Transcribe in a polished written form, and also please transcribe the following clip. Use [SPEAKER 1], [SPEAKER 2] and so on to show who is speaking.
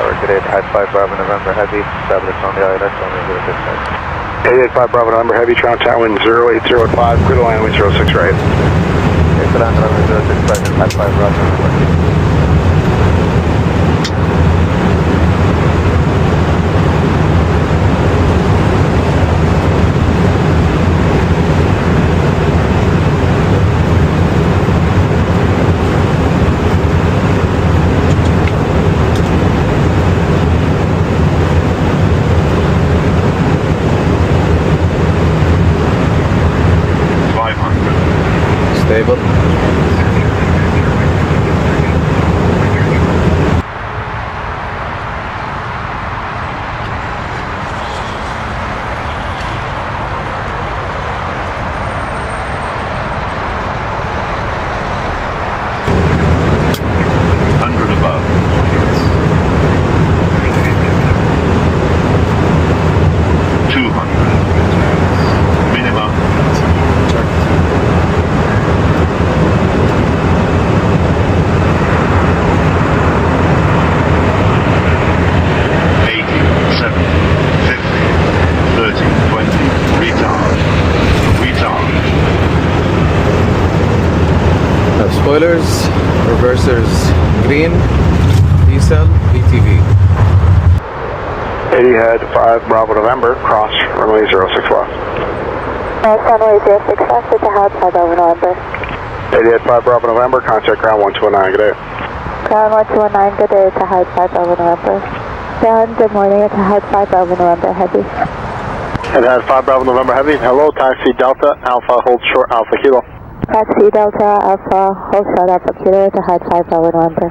[SPEAKER 1] Good 85 Bravo November Heavy, establish on the ILS, only 065.
[SPEAKER 2] 885 Bravo November Heavy, Toronto Tower wind 08085, clear to land wind 06 right.
[SPEAKER 1] Okay, land runway 065, 85 Bravo November.
[SPEAKER 3] Stable.
[SPEAKER 4] Above. 200. Minimum. 80, 70, 50, 30, 20, retard. Retard.
[SPEAKER 3] Spoilers, reversers green, diesel, VTV.
[SPEAKER 2] Etihad 5 Bravo November, cross runway 06 left.
[SPEAKER 5] Runway 06 left, Etihad 5 Bravo November.
[SPEAKER 2] Etihad 5 Bravo November, contact ground 1219, good day.
[SPEAKER 5] Ground 1219, good day, Etihad 5 Bravo November. Ground, good morning, Etihad 5 Bravo November Heavy.
[SPEAKER 2] Etihad 5 Bravo November Heavy, hello, taxi Delta, Alpha, hold short, Alpha Kilo.
[SPEAKER 5] Taxi Delta, Alpha, hold short, Alpha Kilo, Etihad 5 Bravo November.